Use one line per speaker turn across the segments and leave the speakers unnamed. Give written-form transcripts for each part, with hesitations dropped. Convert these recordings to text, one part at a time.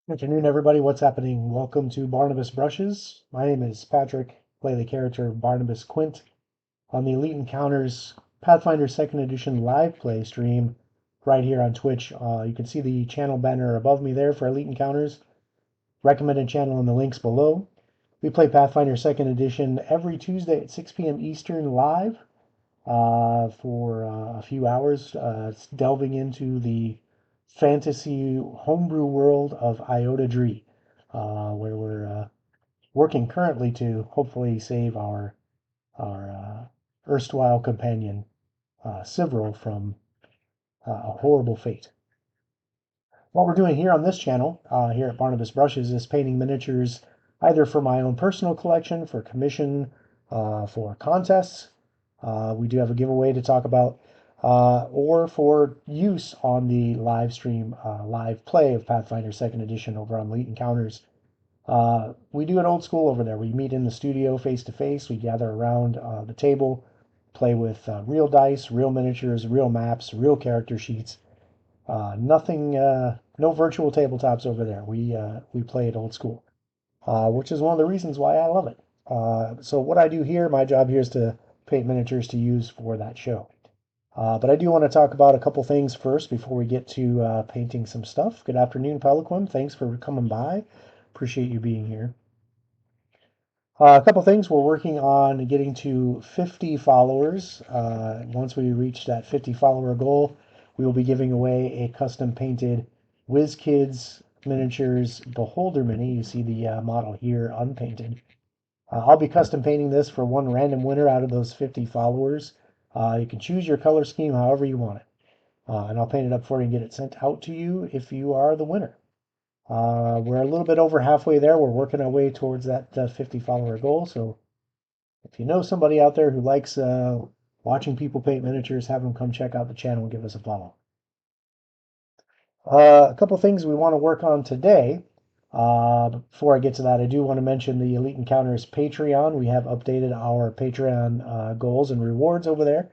Good afternoon, everybody. What's happening? Welcome to Barnabas Brushes. My name is Patrick. Play the character Barnabas Quint on the Elite Encounters Pathfinder 2nd Edition live play stream right here on Twitch. You can see the channel banner above me there for Elite Encounters. Recommended channel in the links below. We play Pathfinder 2nd Edition every Tuesday at 6 p.m. Eastern live for a few hours, delving into the fantasy homebrew world of Iota Dree, where we're working currently to hopefully save our erstwhile companion Sivril from a horrible fate. What we're doing here on this channel, here at Barnabas Brushes, is painting miniatures either for my own personal collection, for commission, for contests. We do have a giveaway to talk about, or for use on the live stream, live play of Pathfinder 2nd Edition over on Elite Encounters. We do it old school over there. We meet in the studio face to face. We gather around the table, play with real dice, real miniatures, real maps, real character sheets. Nothing, no virtual tabletops over there. We play it old school, which is one of the reasons why I love it. So what I do here, my job here is to paint miniatures to use for that show. But I do want to talk about a couple things first before we get to painting some stuff. Good afternoon, Peliquim. Thanks for coming by. Appreciate you being here. A couple things. We're working on getting to 50 followers. Once we reach that 50 follower goal, we will be giving away a custom painted WizKids Miniatures Beholder Mini. You see the model here unpainted. I'll be custom painting this for one random winner out of those 50 followers. You can choose your color scheme however you want it. And I'll paint it up for you and get it sent out to you if you are the winner. We're a little bit over halfway there. We're working our way towards that 50 follower goal. So if you know somebody out there who likes watching people paint miniatures, have them come check out the channel and give us a follow. A couple things we want to work on today. Before I get to that, I do want to mention the Elite Encounters Patreon. We have updated our Patreon goals and rewards over there.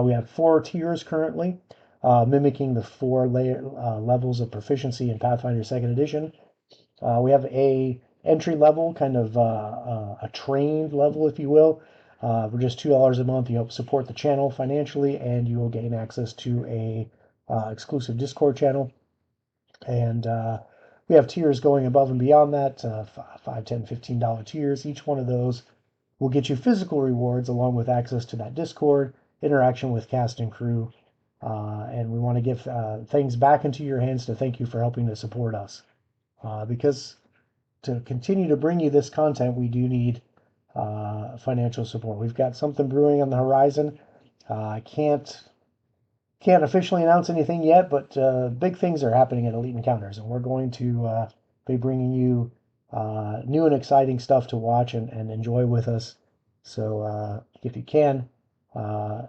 We have 4 tiers currently, mimicking the 4 levels of proficiency in Pathfinder 2nd Edition. We have a entry level, kind of a trained level, if you will. For just $2 a month, you help support the channel financially, and you will gain access to a exclusive Discord channel. And we have tiers going above and beyond that, $5, $10, $15 tiers. Each one of those will get you physical rewards along with access to that Discord, interaction with cast and crew. And we want to give things back into your hands to thank you for helping to support us. Because to continue to bring you this content, we do need financial support. We've got something brewing on the horizon. I can't officially announce anything yet, but big things are happening at Elite Encounters, and we're going to be bringing you new and exciting stuff to watch and enjoy with us. So if you can, uh,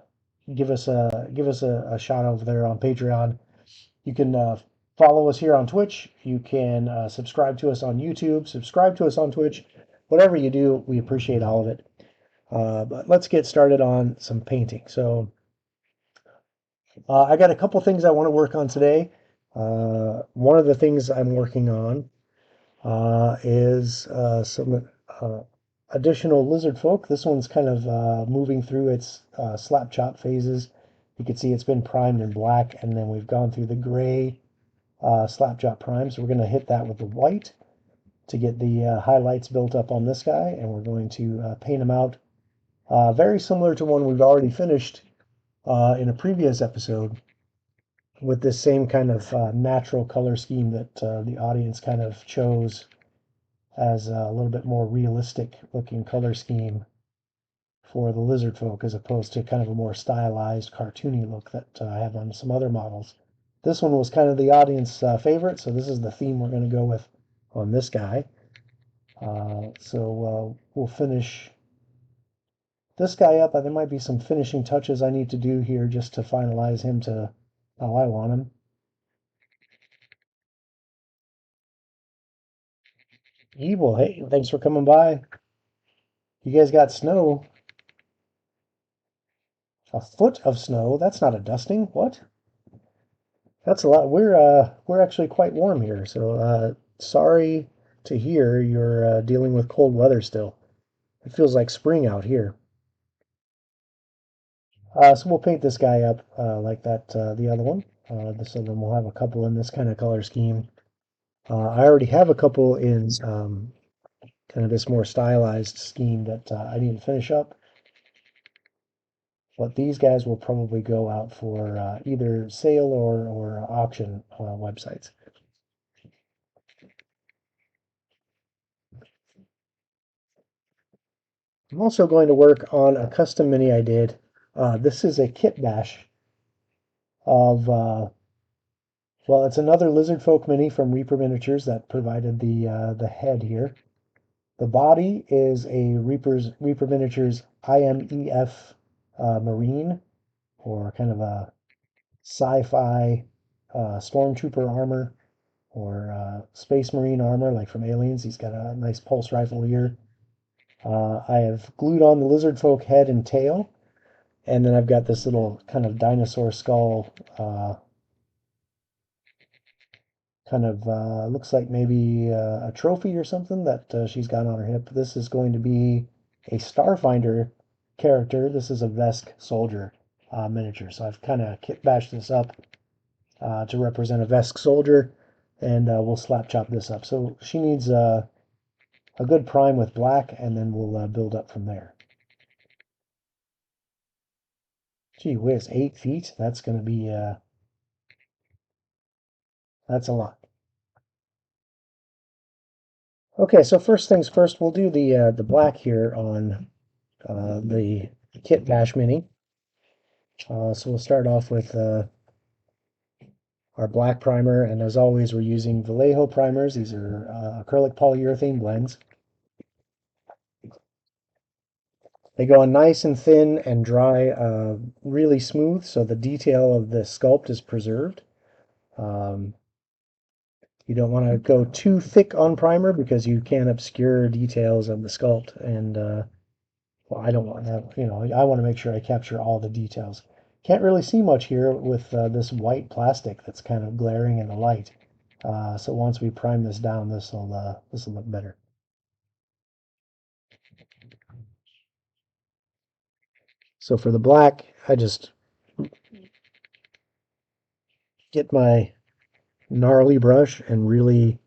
give us a shot over there on Patreon. You can follow us here on Twitch. You can subscribe to us on YouTube, subscribe to us on Twitch. Whatever you do, we appreciate all of it. But let's get started on some painting. So I got a couple things I want to work on today. One of the things I'm working on is some additional lizard folk. This one's kind of moving through its slap chop phases. You can see it's been primed in black, and then we've gone through the gray slap chop prime. So we're going to hit that with the white to get the highlights built up on this guy, and we're going to paint him out very similar to one we've already finished in a previous episode, with this same kind of natural color scheme that the audience kind of chose as a little bit more realistic looking color scheme for the lizard folk, as opposed to kind of a more stylized cartoony look that I have on some other models. This one was kind of the audience favorite, so this is the theme we're going to go with on this guy. So we'll finish this guy up. There might be some finishing touches I need to do here just to finalize him to how I want him. Evil, hey, thanks for coming by. You guys got snow. A foot of snow? That's not a dusting. What? That's a lot. We're actually quite warm here. So sorry to hear you're dealing with cold weather still. It feels like spring out here. So we'll paint this guy up like that, the other one. So then we'll have a couple in this kind of color scheme. I already have a couple in kind of this more stylized scheme that I need to finish up. But these guys will probably go out for either sale or auction websites. I'm also going to work on a custom mini I did. This is a kit bash of, well, it's another Lizard Folk mini from Reaper Miniatures that provided the head here. The body is a Reaper Miniatures IMEF Marine, or kind of a sci-fi stormtrooper armor, or Space Marine armor, like from Aliens. He's got a nice pulse rifle here. I have glued on the Lizard Folk head and tail, and then I've got this little kind of dinosaur skull, kind of looks like maybe a trophy or something that she's got on her hip. This is going to be a Starfinder character. This is a Vesk soldier miniature. So I've kind of kit bashed this up to represent a Vesk soldier, and we'll slap chop this up. So she needs a good prime with black, and then we'll build up from there. Gee whiz, 8 feet? That's going to be, that's a lot. Okay, so first things first, we'll do the black here on the Kit Bash Mini. So we'll start off with our black primer, and as always, we're using Vallejo primers. These are acrylic polyurethane blends. They go on nice and thin and dry really smooth, so the detail of the sculpt is preserved. You don't want to go too thick on primer because you can obscure details of the sculpt, and well, I don't want that. I want to make sure I capture all the details. Can't really see much here with this white plastic that's kind of glaring in the light. So once we prime this down, this will look better. So for the black, I just get my gnarly brush and really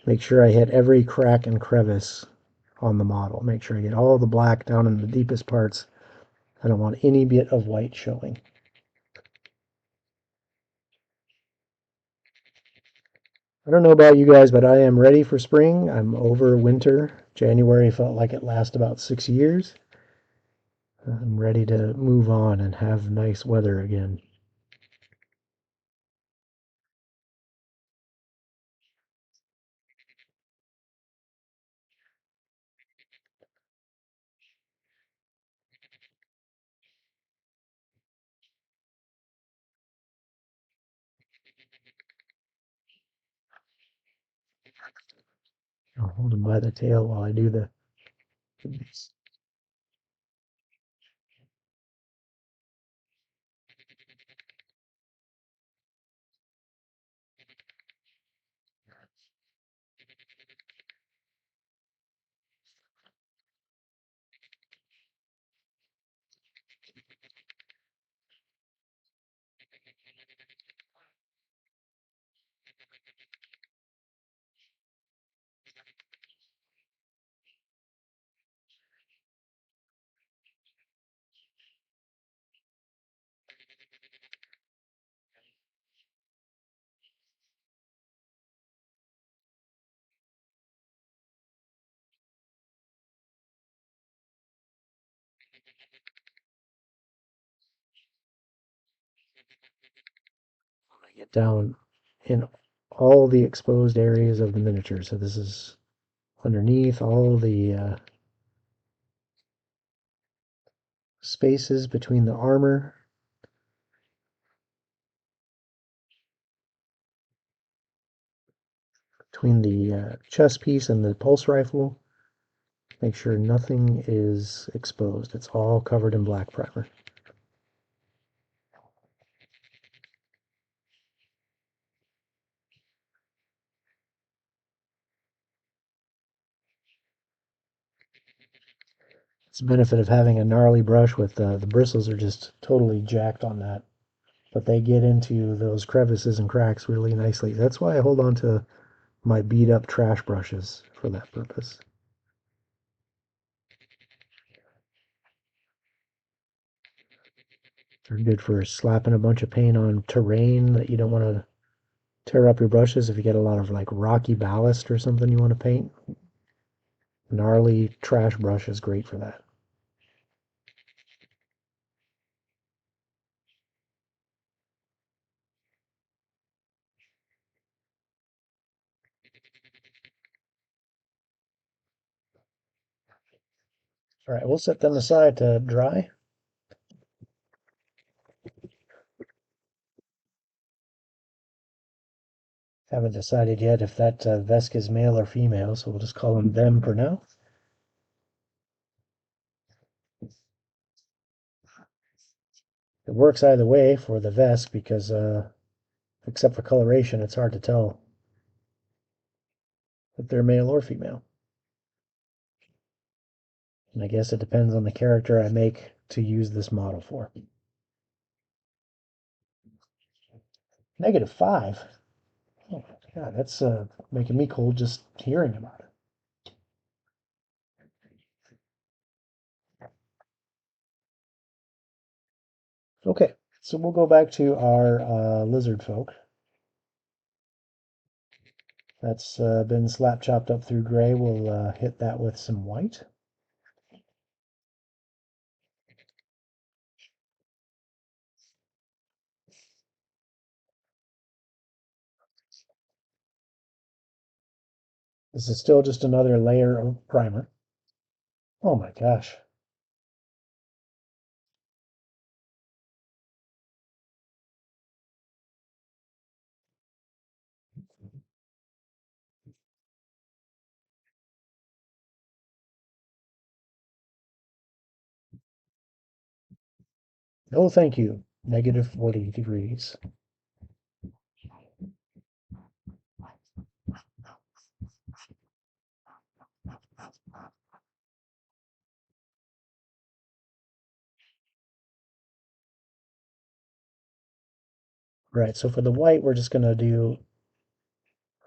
make sure I hit every crack and crevice on the model. Make sure I get all the black down in the deepest parts. I don't want any bit of white showing. I don't know about you guys, but I am ready for spring. I'm over winter. January felt like it lasted about 6 years. I'm ready to move on and have nice weather again. I'll hold him by the tail while I do the. Get down in all the exposed areas of the miniature. So this is underneath all the spaces between the armor, between the chest piece and the pulse rifle. Make sure nothing is exposed. It's all covered in black primer. It's the benefit of having a gnarly brush with the bristles are just totally jacked on that. But they get into those crevices and cracks really nicely. That's why I hold on to my beat up trash brushes for that purpose. They're good for slapping a bunch of paint on terrain that you don't want to tear up your brushes. If you get a lot of like rocky ballast or something you want to paint, gnarly trash brush is great for that. All right, we'll set them aside to dry. Haven't decided yet if that Vesk is male or female, so we'll just call them them for now. It works either way for the Vesk because, except for coloration, it's hard to tell if they're male or female. And I guess it depends on the character I make to use this model for. -5. Oh my God, that's making me cold just hearing about it. Okay, so we'll go back to our lizard folk. That's been slap chopped up through gray. We'll hit that with some white. This is still just another layer of primer. Oh my gosh. No, thank you. -40 degrees. Right, so for the white, we're just going to do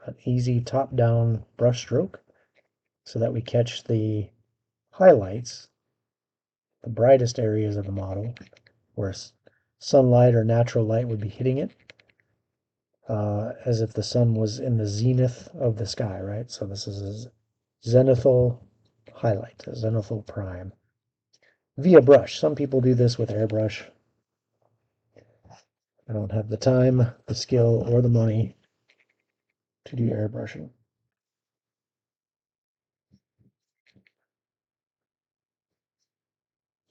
an easy top-down brush stroke so that we catch the highlights, the brightest areas of the model, where sunlight or natural light would be hitting it, as if the sun was in the zenith of the sky, right? So this is a zenithal highlight, a zenithal prime, via brush. Some people do this with airbrush. I don't have the time, the skill, or the money to do airbrushing.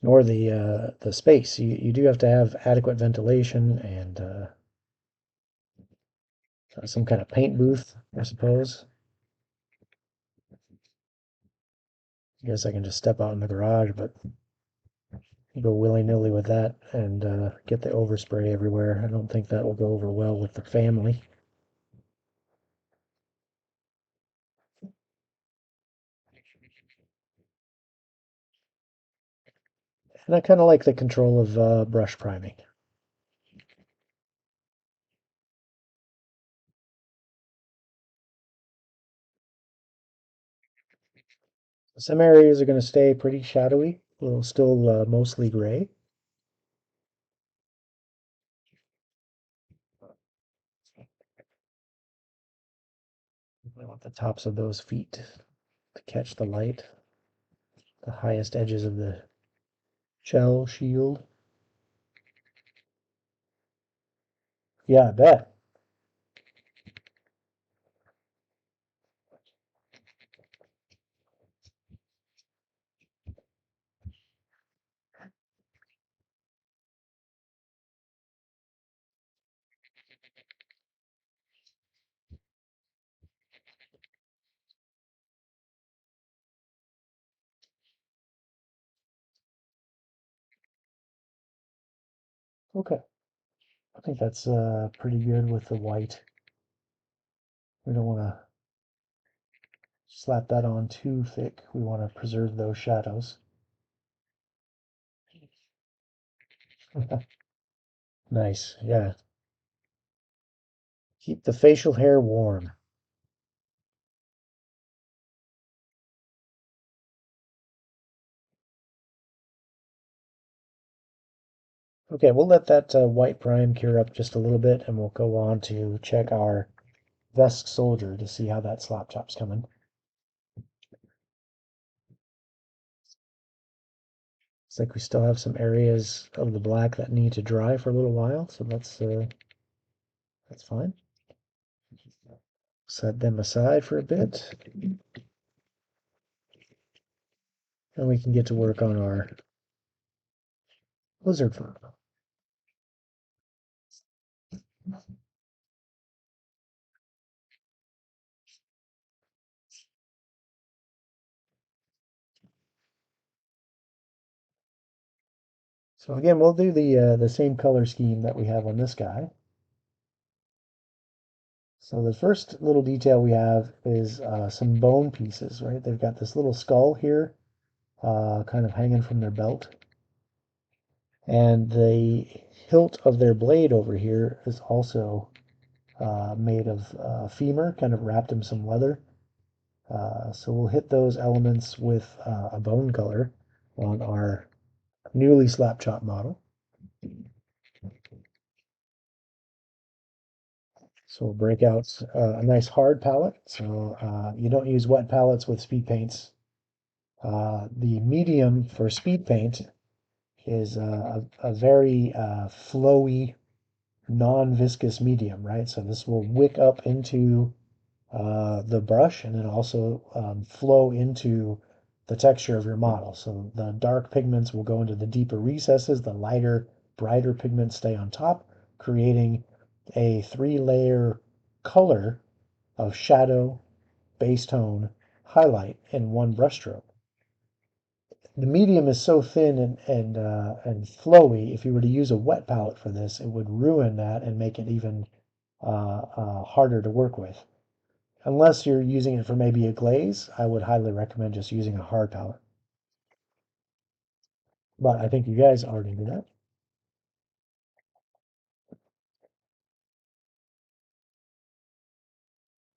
Nor the space. You do have to have adequate ventilation and some kind of paint booth, I suppose. I guess I can just step out in the garage, but go willy-nilly with that and get the overspray everywhere. I don't think that will go over well with the family. And I kind of like the control of brush priming. Some areas are going to stay pretty shadowy, still mostly gray. I want the tops of those feet to catch the light, the highest edges of the shell shield. Yeah, I bet. Okay, I think that's pretty good with the white. We don't want to slap that on too thick. We want to preserve those shadows. Nice, yeah. Keep the facial hair warm. Okay, we'll let that white prime cure up just a little bit, and we'll go on to check our Vesk Soldier to see how that slap chop's coming. Looks like we still have some areas of the black that need to dry for a little while, so that's fine. Set them aside for a bit, and we can get to work on our lizard fur. So again, we'll do the same color scheme that we have on this guy. So the first little detail we have is some bone pieces, right? They've got this little skull here, kind of hanging from their belt. And the hilt of their blade over here is also made of femur, kind of wrapped in some leather. So we'll hit those elements with a bone color on our newly slap chop model. So we'll break out a nice hard palette. So you don't use wet palettes with speed paints. The medium for speed paint is a very flowy, non-viscous medium, right? So this will wick up into the brush and then also flow into the texture of your model. So the dark pigments will go into the deeper recesses, the lighter, brighter pigments stay on top, creating a three-layer color of shadow, base tone, highlight in one brushstroke. The medium is so thin and flowy. If you were to use a wet palette for this, it would ruin that and make it even harder to work with. Unless you're using it for maybe a glaze, I would highly recommend just using a hard palette. But I think you guys already do that.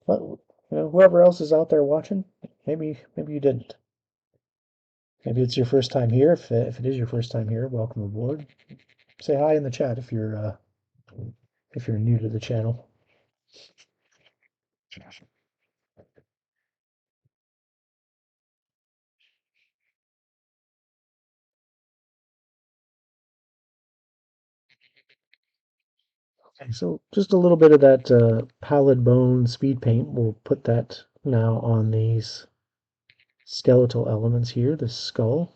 But whoever else is out there watching, maybe you didn't. Maybe it's your first time here. If it is your first time here, welcome aboard. Say hi in the chat if you're new to the channel. Okay, so just a little bit of that pallid bone speed paint. We'll put that now on these skeletal elements here, the skull.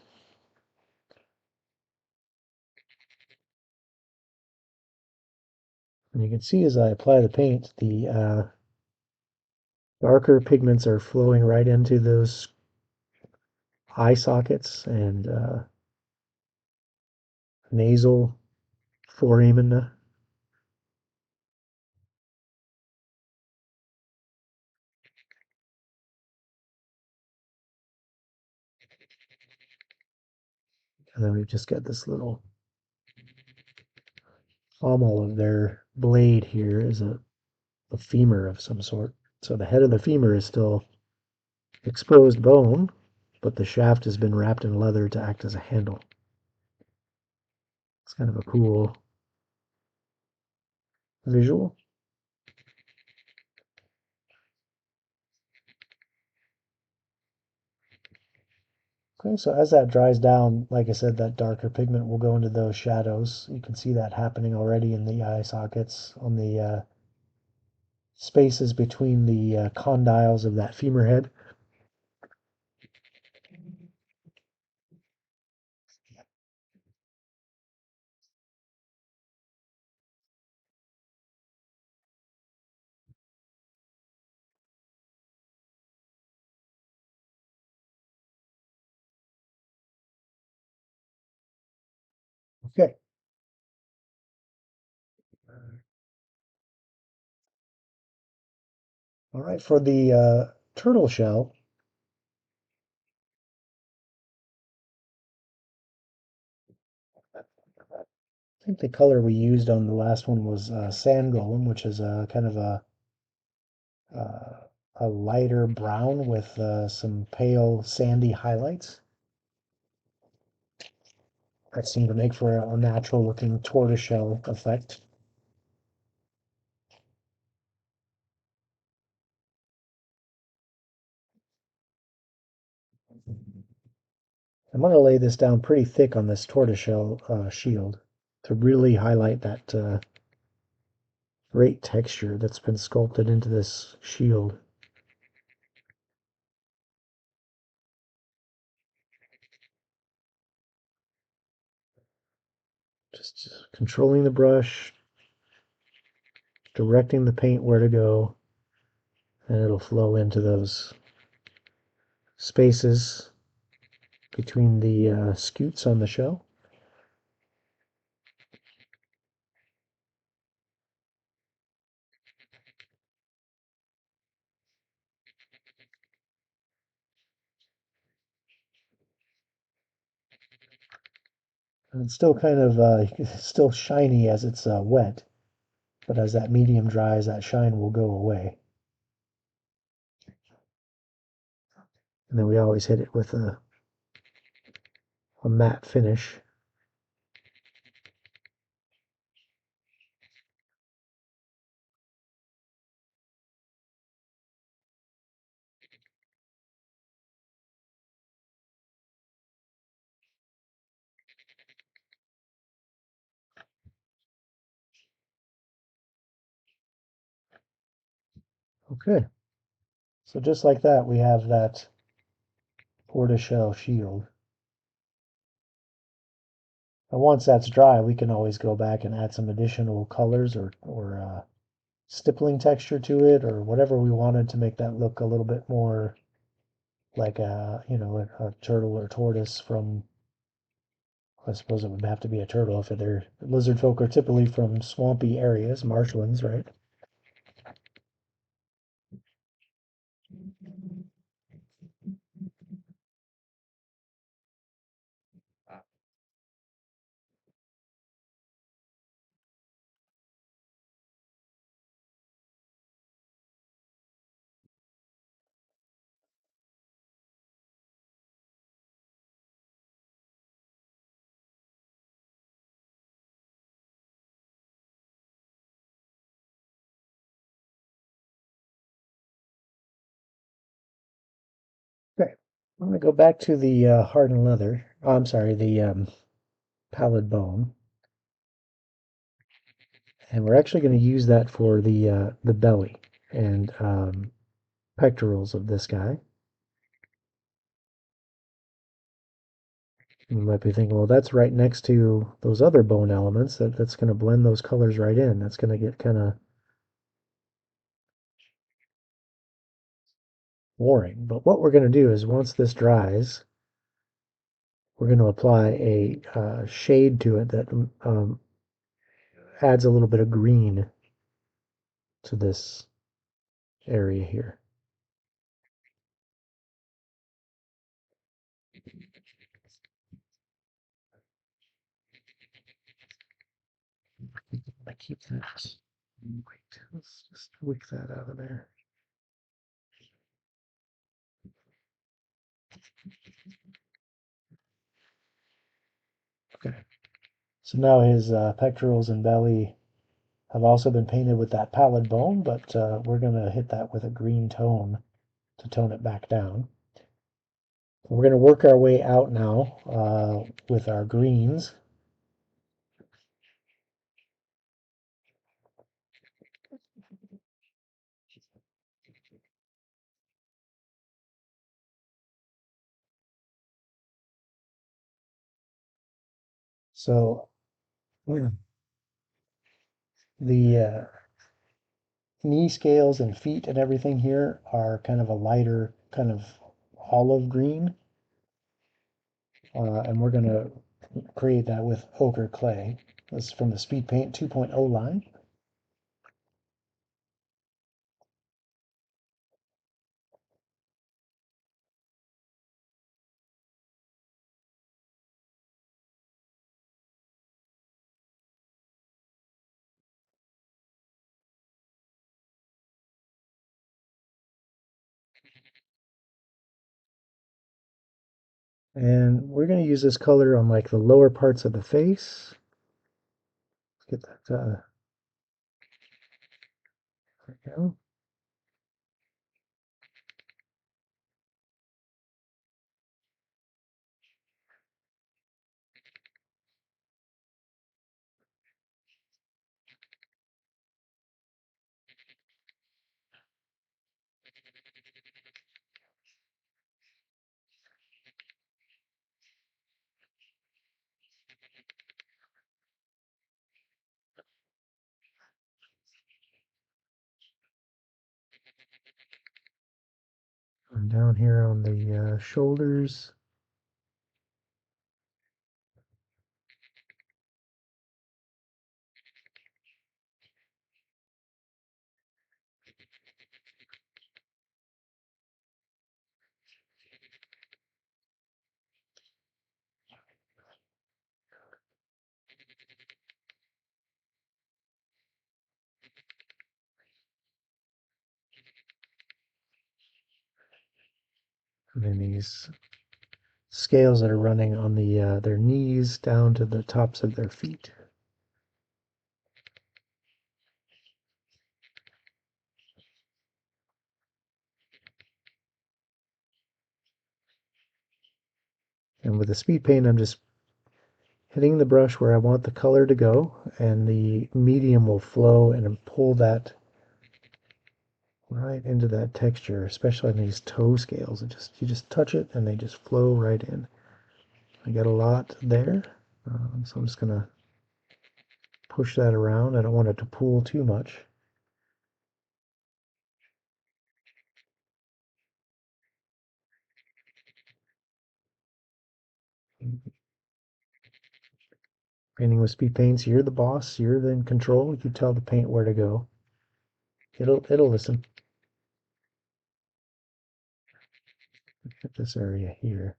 And you can see as I apply the paint, the darker pigments are flowing right into those eye sockets and nasal foramen. And then we just got this little pommel of their blade here is a femur of some sort. So the head of the femur is still exposed bone, but the shaft has been wrapped in leather to act as a handle. It's kind of a cool visual. Okay, so as that dries down, like I said, that darker pigment will go into those shadows. You can see that happening already in the eye sockets, on the spaces between the condyles of that femur head. Okay. All right, for the turtle shell, I think the color we used on the last one was Sand Golem, which is a kind of uh, a lighter brown with some pale sandy highlights. That seemed to make for a natural looking tortoiseshell effect. I'm going to lay this down pretty thick on this tortoiseshell shield to really highlight that great texture that's been sculpted into this shield. Just controlling the brush, directing the paint where to go, and it'll flow into those spaces between the scutes on the shell. And it's still kind of still shiny as it's wet, but as that medium dries, that shine will go away. And then we always hit it with a matte finish. Okay, so just like that, we have that tortoiseshell shield. And once that's dry, we can always go back and add some additional colors or stippling texture to it or whatever we wanted to make that look a little bit more like a turtle or tortoise from, I suppose it would have to be a turtle if they're lizard folk are typically from swampy areas, marshlands, right? Okay, I'm going to go back to the hardened leather. Oh, I'm sorry, the pallid bone, and we're actually going to use that for the belly and pectorals of this guy. You might be thinking, well, that's right next to those other bone elements. That's going to blend those colors right in. That's going to get kind of boring. But what we're going to do is once this dries, we're going to apply a shade to it that adds a little bit of green to this area here. I keep that. Wait, let's just wick that out of there. Okay. So now his pectorals and belly have also been painted with that pallid bone, but we're going to hit that with a green tone to tone it back down. We're going to work our way out now with our greens. So the knee scales and feet and everything here are kind of a lighter kind of olive green. And we're going to create that with ochre clay. This is from the Speed Paint 2.0 line. And we're going to use this color on like the lower parts of the face. Let's get that, there we go. And down here on the shoulders. And then these scales that are running on their knees down to the tops of their feet. And with the speed paint, I'm just hitting the brush where I want the color to go, and the medium will flow and pull that right into that texture, especially on these toe scales. You just touch it and they just flow right in. I got a lot there, so I'm just gonna push that around. I don't want it to pool too much. Painting with speed paints, you're the boss, you're in control. You tell the paint where to go. It'll listen. At this area here.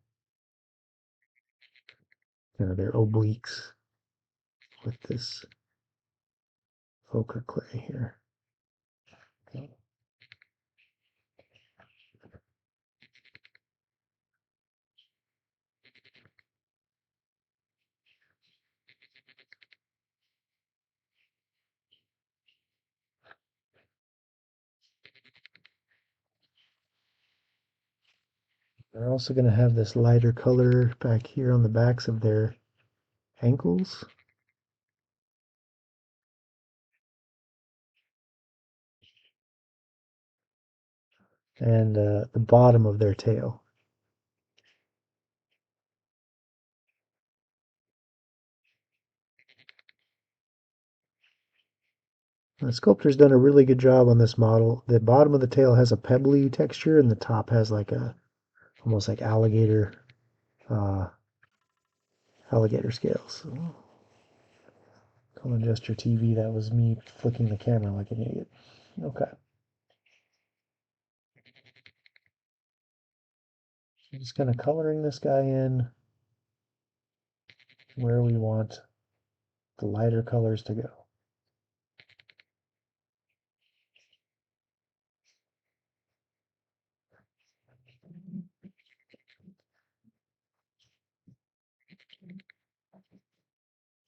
They're obliques with this ochre clay here. Okay. They're also going to have this lighter color back here on the backs of their ankles. And the bottom of their tail. The sculptor's done a really good job on this model. The bottom of the tail has a pebbly texture, and the top has like a almost like uh, alligator scales. Don't adjust your TV. That was me flicking the camera like an idiot. Okay. So just kind of coloring this guy in where we want the lighter colors to go.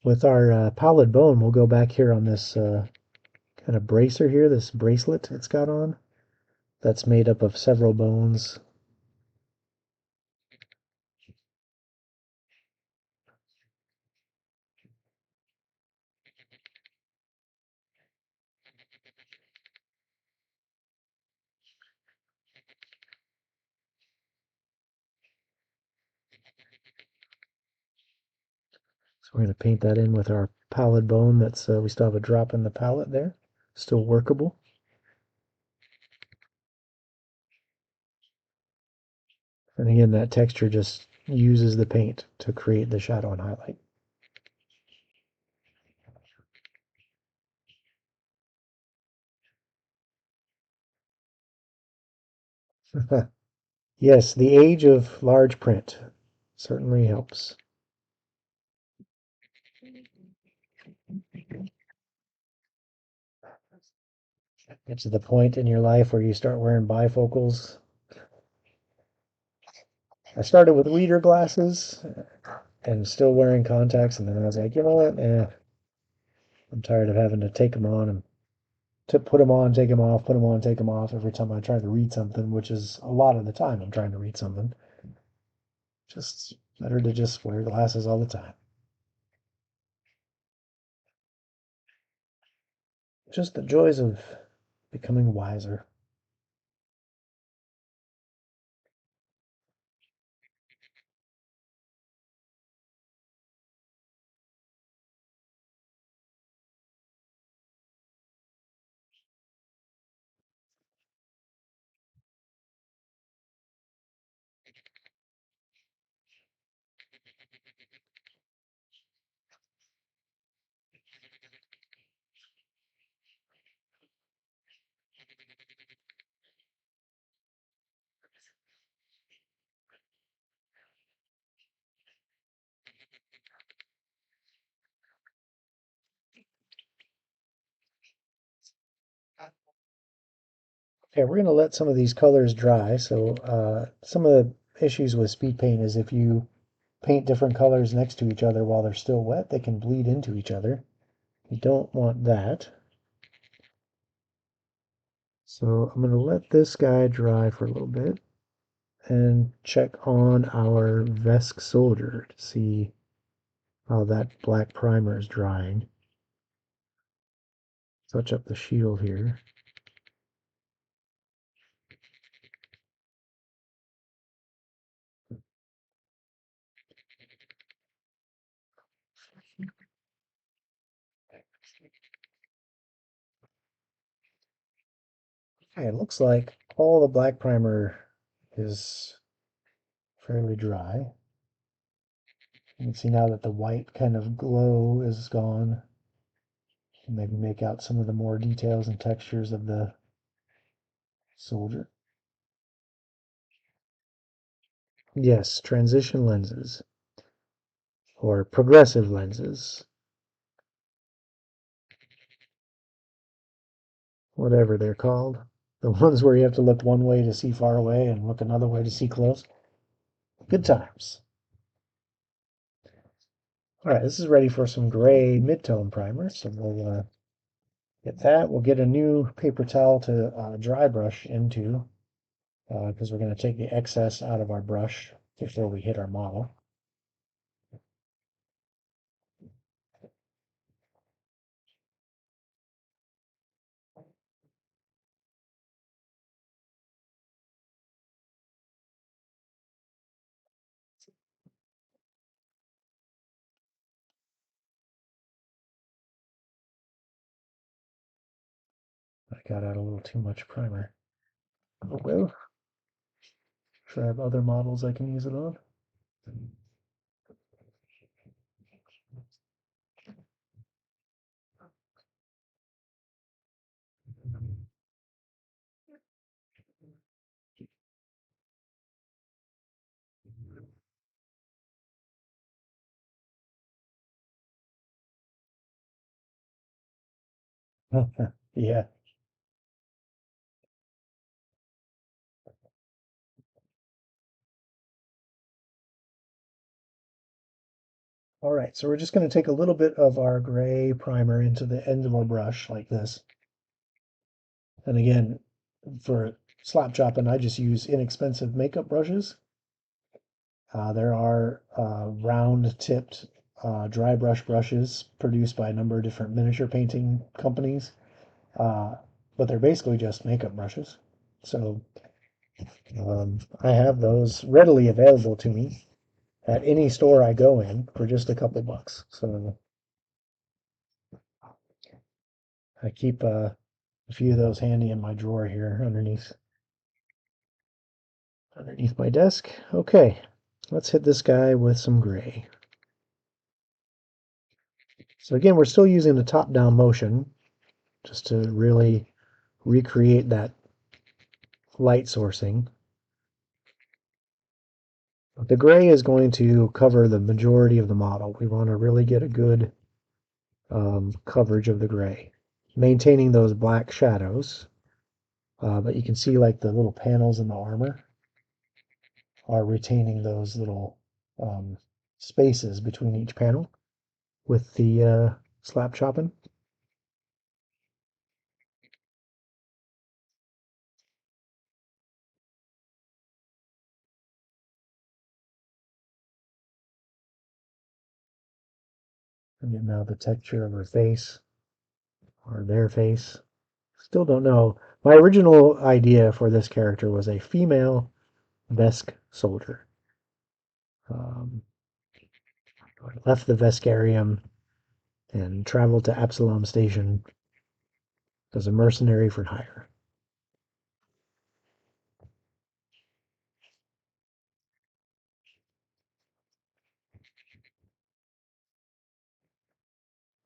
With our pallid bone, we'll go back here on this kind of bracer here, this bracelet it's got on. That's made up of several bones. So we're going to paint that in with our pallid bone. That's we still have a drop in the palette there. Still workable. And again, that texture just uses the paint to create the shadow and highlight. Yes, the age of large print certainly helps. Get to the point in your life where you start wearing bifocals. I started with reader glasses and still wearing contacts, and then I was like, you know what? I'm tired of having to take them on and to put them on, take them off, put them on, take them off every time I try to read something, which is a lot of the time I'm trying to read something. Just better to just wear glasses all the time. Just the joys of becoming wiser. Okay, we're going to let some of these colors dry. So some of the issues with speed paint is if you paint different colors next to each other while they're still wet, they can bleed into each other. You don't want that. So I'm going to let this guy dry for a little bit and check on our Vesk Soldier to see how that black primer is drying. Touch up the shield here. Okay, it looks like all the black primer is fairly dry. You can see now that the white kind of glow is gone. Maybe make out some of the more details and textures of the soldier. Yes, transition lenses or progressive lenses, whatever they're called. The ones where you have to look one way to see far away and look another way to see close. Good times. All right, this is ready for some gray mid-tone primer. So we'll get that. We'll get a new paper towel to dry brush into because we're going to take the excess out of our brush before we hit our model. I got out a little too much primer. Oh well. Sure I have other models I can use it on. Yeah. All right, so we're just going to take a little bit of our gray primer into the end of our brush like this. And again, for slap chopping, I just use inexpensive makeup brushes. There are round-tipped dry brush brushes produced by a number of different miniature painting companies, but they're basically just makeup brushes. So I have those readily available to me at any store I go in for just a couple bucks. So I keep a few of those handy in my drawer here underneath my desk. Okay, let's hit this guy with some gray. So again, we're still using the top-down motion just to really recreate that light sourcing. But the gray is going to cover the majority of the model. We want to really get a good coverage of the gray, maintaining those black shadows. But you can see like the little panels in the armor are retaining those little um, spaces between each panel with the slap chopping. And now the texture of her face or their face. Still don't know. My original idea for this character was a female Vesk soldier. Um, Left the Veskarium and traveled to Absalom Station as a mercenary for hire.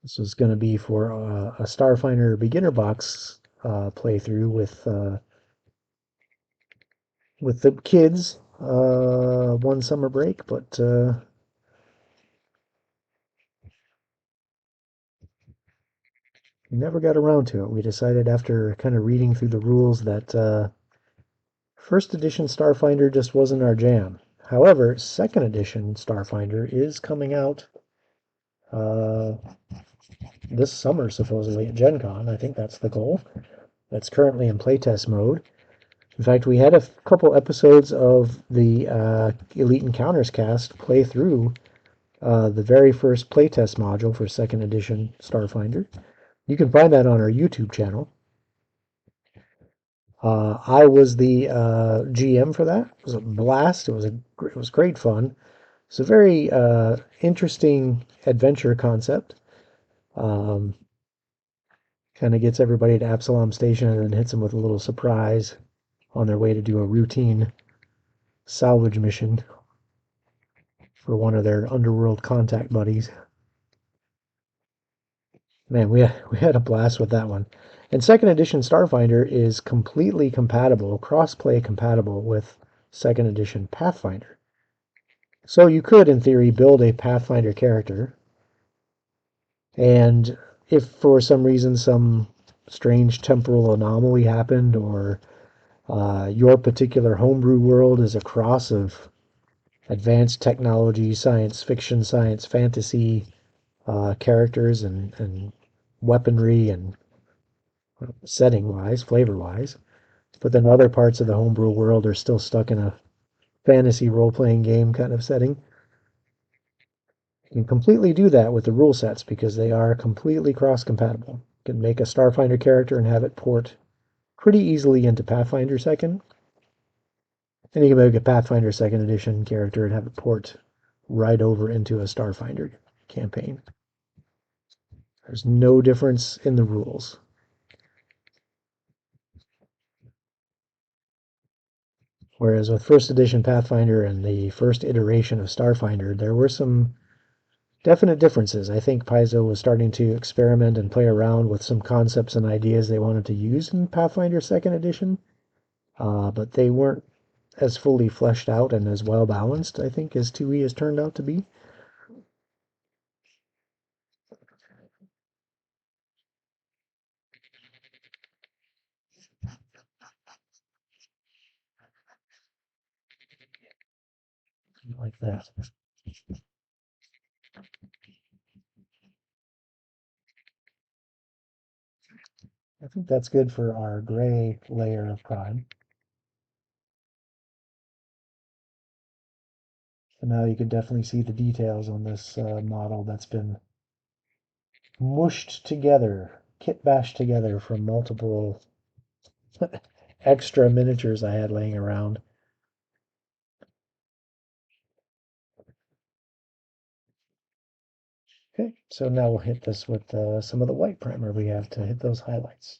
This was going to be for a Starfinder beginner box playthrough with the kids one summer break, but we never got around to it. We decided after kind of reading through the rules that first edition Starfinder just wasn't our jam. However, second edition Starfinder is coming out uh, this summer, supposedly at Gen Con. I think that's the goal. That's currently in playtest mode. In fact, we had a couple episodes of the Elite Encounters cast play through the very first playtest module for second edition Starfinder. You can find that on our YouTube channel. I was the GM for that. It was a blast. It was great fun. It's a very interesting adventure concept. Um, Kind of gets everybody to Absalom Station and then hits them with a little surprise on their way to do a routine salvage mission for one of their underworld contact buddies. Man, we had a blast with that one. And second edition Starfinder is completely compatible, cross-play compatible with second edition Pathfinder. So you could, in theory, build a Pathfinder character, and if for some reason some strange temporal anomaly happened, or your particular homebrew world is a cross of advanced technology, science fiction, science fantasy characters, and weaponry and setting wise, flavor wise. But then other parts of the homebrew world are still stuck in a fantasy role playing game kind of setting. You can completely do that with the rule sets because they are completely cross compatible. You can make a Starfinder character and have it port pretty easily into Pathfinder second. And you can make a Pathfinder second edition character and have it port right over into a Starfinder campaign. There's no difference in the rules. Whereas with first edition Pathfinder and the first iteration of Starfinder, there were some definite differences. I think Paizo was starting to experiment and play around with some concepts and ideas they wanted to use in Pathfinder second edition, but they weren't as fully fleshed out and as well balanced, I think, as 2E has turned out to be. Like that. I think that's good for our gray layer of prime. So now you can definitely see the details on this model that's been mushed together, kit bashed together from multiple extra miniatures I had laying around. Okay, so now we'll hit this with some of the white primer we have to hit those highlights.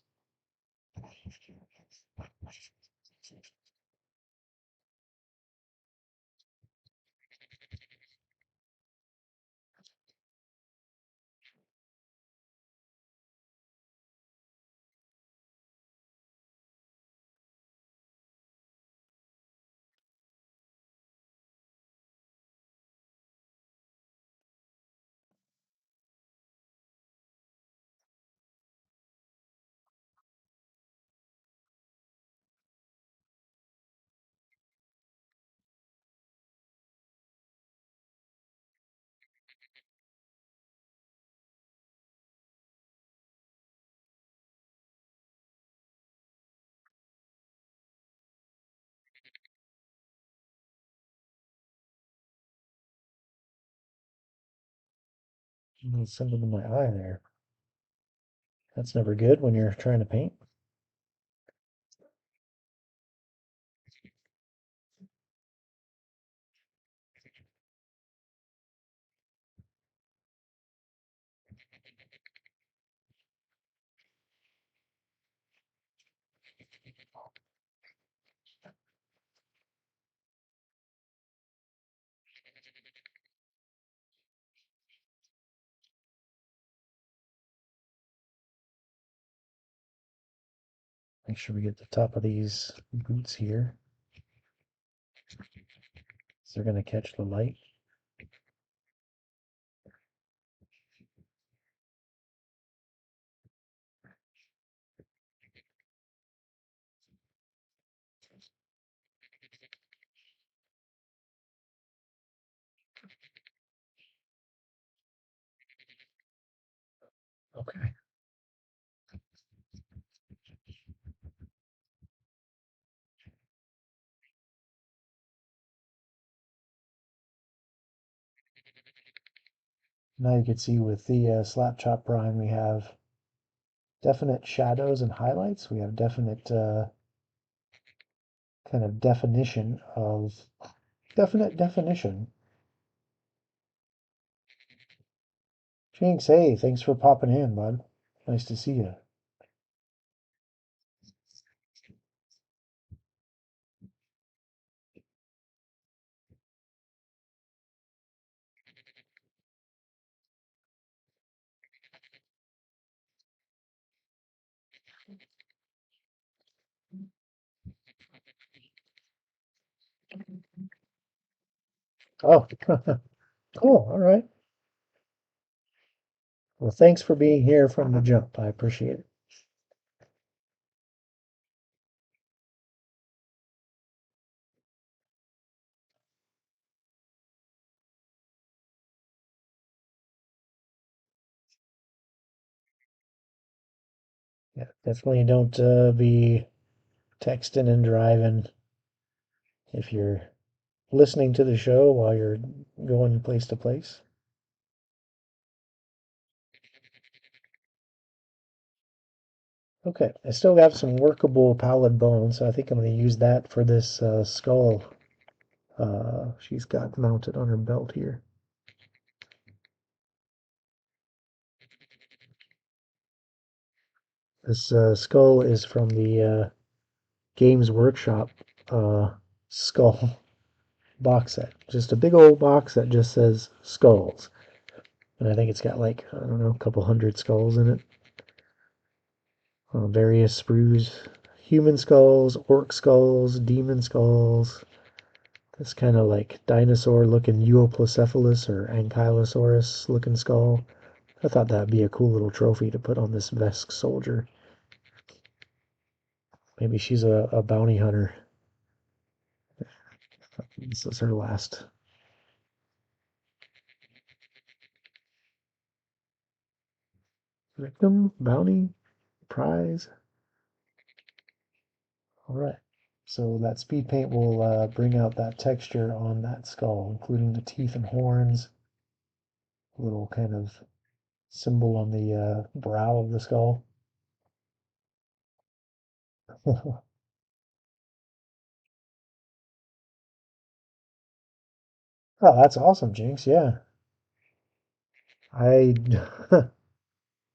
There's something in my eye there. That's never good when you're trying to paint. Make sure we get the top of these boots here. So they're going to catch the light. Okay. Now you can see with the slap chop brine we have definite shadows and highlights. We have definite kind of definite definition. Jinx, hey, thanks for popping in, bud. Nice to see you. Oh, cool. All right. Well, thanks for being here from the jump. I appreciate it. Yeah, definitely don't be texting and driving if you're listening to the show while you're going place to place. Okay, I still have some workable pallid bone, so I think I'm going to use that for this skull she's got mounted on her belt here. This skull is from the Games Workshop skull box set. Just a big old box that just says skulls. And I think it's got like, I don't know, a couple hundred skulls in it. Various sprues. Human skulls, orc skulls, demon skulls. This kind of like dinosaur looking Euoplocephalus or Ankylosaurus looking skull. I thought that'd be a cool little trophy to put on this Vesk soldier. Maybe she's a bounty hunter. This is her last. Victim, bounty, prize. All right. So that speed paint will bring out that texture on that skull, including the teeth and horns, little kind of symbol on the brow of the skull. Oh, that's awesome, Jinx. Yeah. I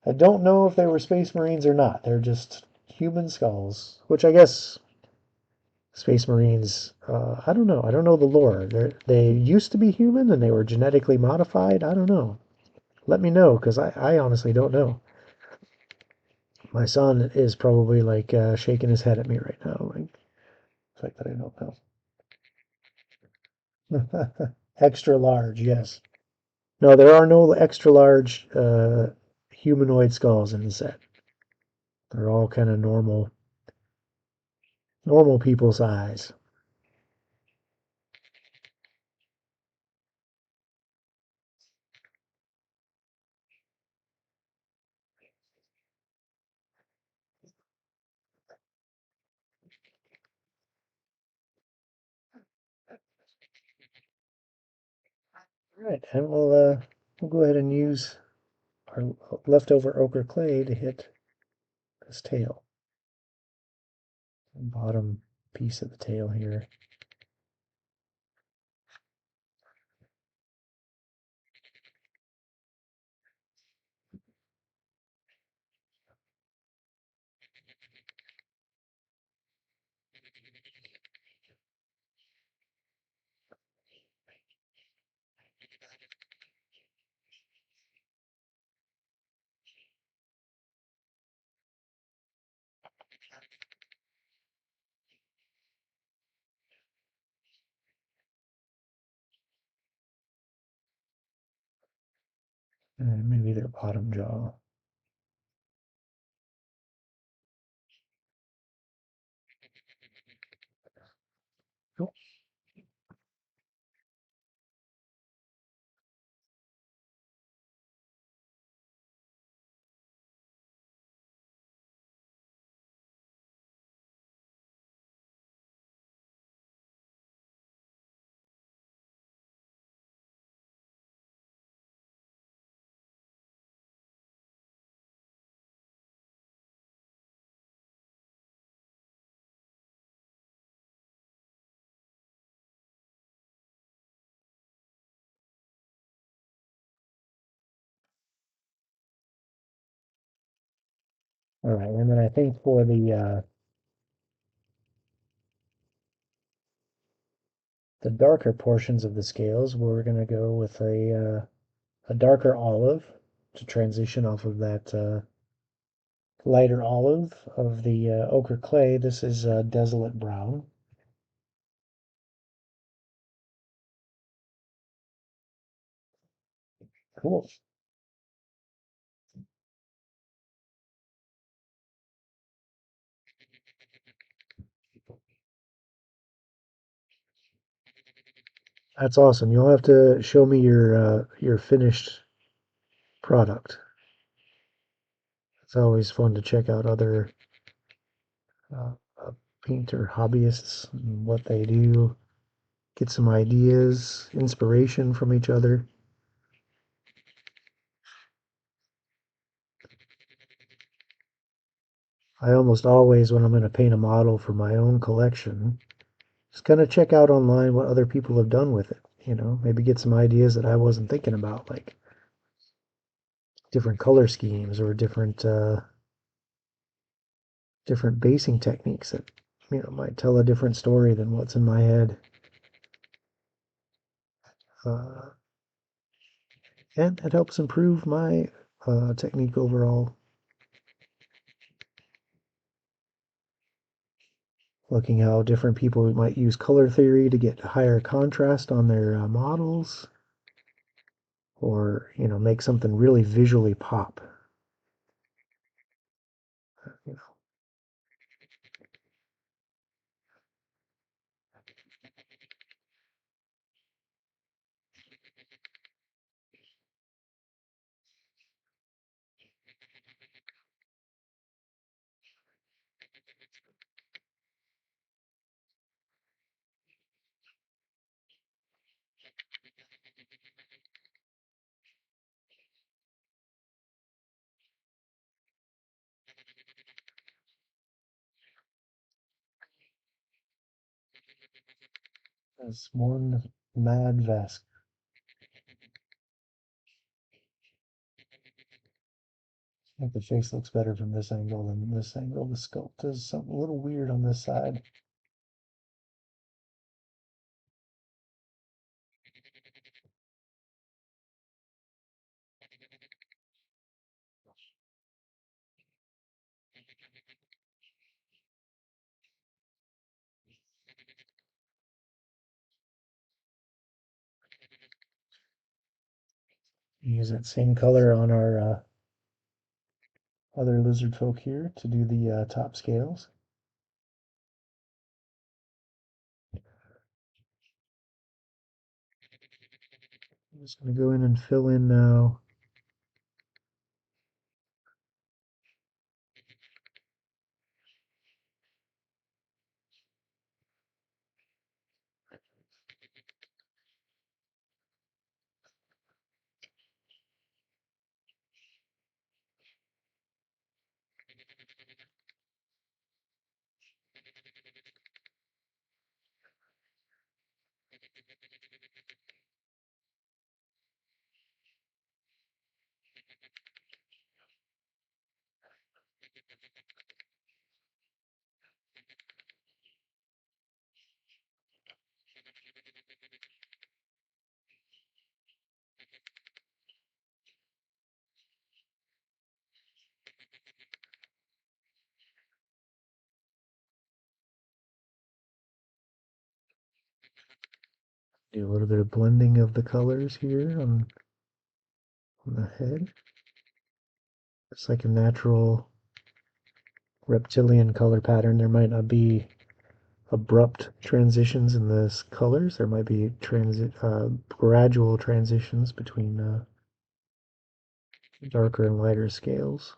I don't know if they were Space Marines or not. They're just human skulls, which I guess Space Marines, I don't know. I don't know the lore. They used to be human and they were genetically modified. I don't know. Let me know because I honestly don't know. My son is probably like shaking his head at me right now, like the fact that I don't know. Extra large, yes. No, there are no extra large humanoid skulls in the set. They're all kind of normal people size. All right, and we'll go ahead and use our leftover ochre clay to hit this tail. Bottom piece of the tail here. And maybe their bottom jaw. Cool. All right, and then I think for the darker portions of the scales, we're going to go with a darker olive to transition off of that lighter olive of the ochre clay. This is desolate brown. Cool. That's awesome. You'll have to show me your finished product. It's always fun to check out other uh, painter hobbyists and what they do, get some ideas, inspiration from each other. I almost always, when I'm going to paint a model for my own collection, just kind of check out online what other people have done with it. Maybe get some ideas that I wasn't thinking about, like different color schemes or different basing techniques that might tell a different story than what's in my head. Uh, and it helps improve my technique overall. Looking how different people might use color theory to get higher contrast on their models, or make something really visually pop. You know, as one mad vest. I think the face looks better from this angle than this angle. The sculpt is something a little weird on this side. Use that same color on our other lizard folk here to do the top scales. I'm just going to go in and fill in now. Do a little bit of blending of the colors here on the head. It's like a natural reptilian color pattern. There might not be abrupt transitions in the colors. There might be gradual transitions between darker and lighter scales,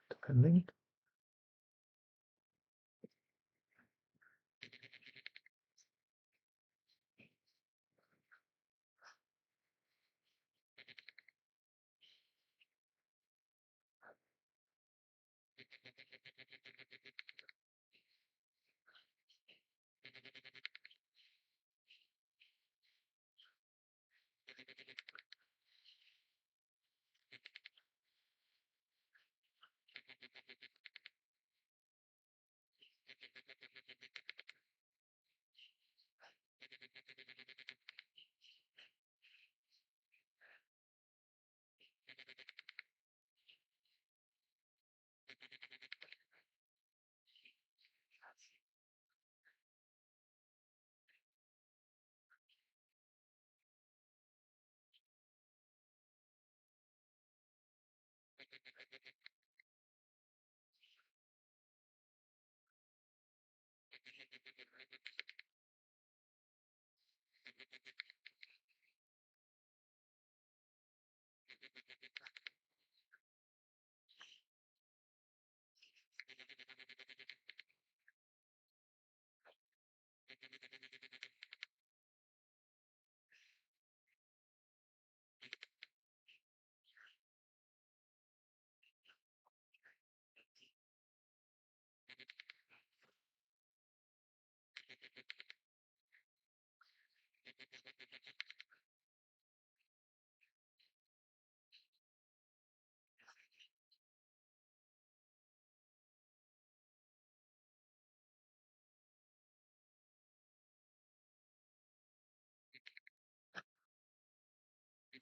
depending.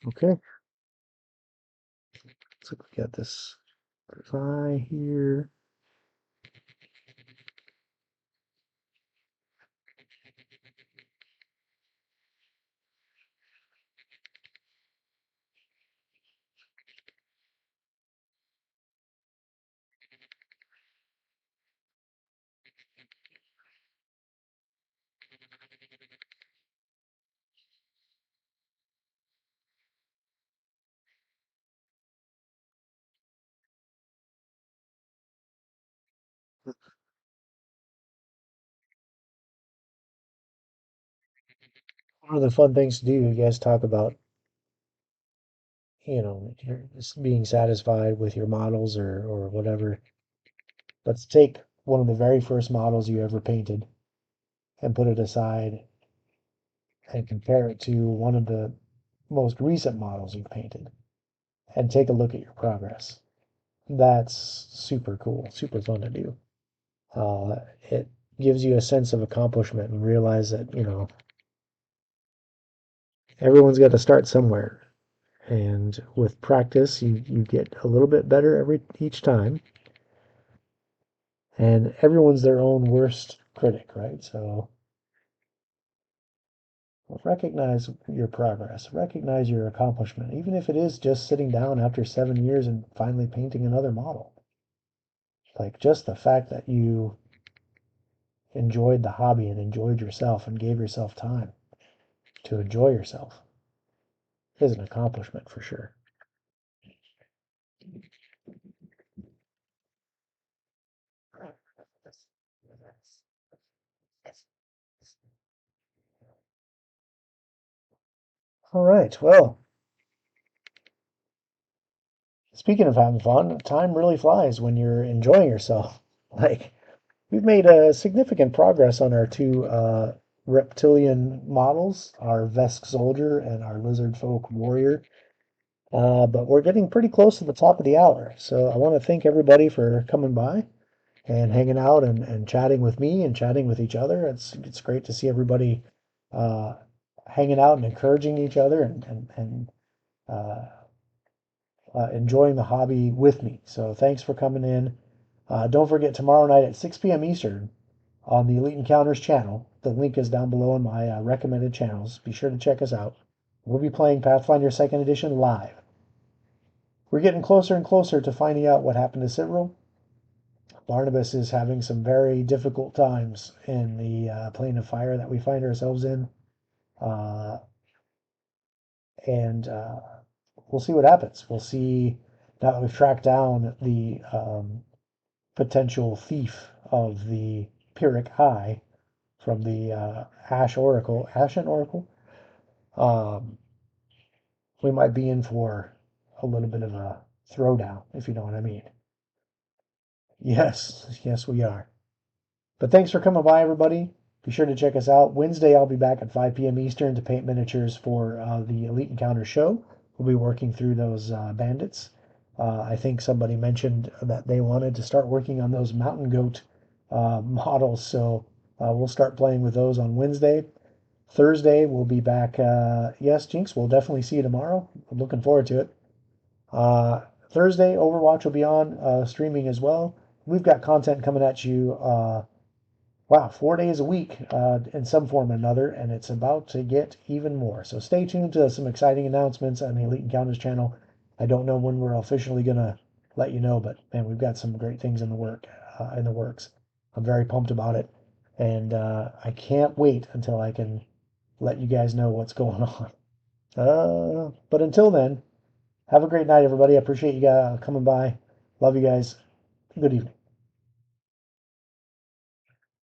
Okay, so we got this eye here. One of the fun things to do, you guys talk about, you're just being satisfied with your models or whatever. Let's take one of the very first models you ever painted and put it aside and compare it to one of the most recent models you've painted and take a look at your progress. That's super cool, super fun to do. It gives you a sense of accomplishment and realize that, everyone's got to start somewhere. And with practice, you get a little bit better each time. And everyone's their own worst critic, right? So recognize your progress, recognize your accomplishment, even if it is just sitting down after 7 years and finally painting another model. Like just the fact that you enjoyed the hobby and enjoyed yourself and gave yourself time to enjoy yourself is an accomplishment for sure. All right. Well, speaking of having fun, time really flies when you're enjoying yourself. Like, we've made a significant progress on our two reptilian models, our Vesk Soldier and our Lizard Folk Warrior. But we're getting pretty close to the top of the hour. So I want to thank everybody for coming by and hanging out and chatting with me and chatting with each other. It's great to see everybody uh, hanging out and encouraging each other and uh, enjoying the hobby with me. So thanks for coming in. Don't forget tomorrow night at 6 p.m. Eastern on the Elite Encounters channel. The link is down below in my recommended channels. Be sure to check us out. We'll be playing Pathfinder 2nd Edition live. We're getting closer and closer to finding out what happened to Cyril. Barnabas is having some very difficult times in the plane of fire that we find ourselves in. And we'll see what happens. We'll see, now that we've tracked down the potential thief of the Pyrrhic Eye from the Ashen Oracle, we might be in for a little bit of a throwdown, if you know what I mean. Yes, we are. But thanks for coming by, everybody. Be sure to check us out. Wednesday, I'll be back at 5 p.m. Eastern to paint miniatures for the Elite Encounter show. We'll be working through those bandits. I think somebody mentioned that they wanted to start working on those mountain goat models, so we'll start playing with those on Wednesday. Thursday, we'll be back. Yes, Jinx, we'll definitely see you tomorrow. I'm looking forward to it. Thursday, Overwatch will be on streaming as well. We've got content coming at you, 4 days a week in some form or another, and it's about to get even more. So stay tuned to some exciting announcements on the Elite Encounters channel. I don't know when we're officially going to let you know, but man, we've got some great things in the works. I'm very pumped about it, and I can't wait until I can let you guys know what's going on. But until then, have a great night, everybody. I appreciate you guys coming by. Love you guys. Good evening.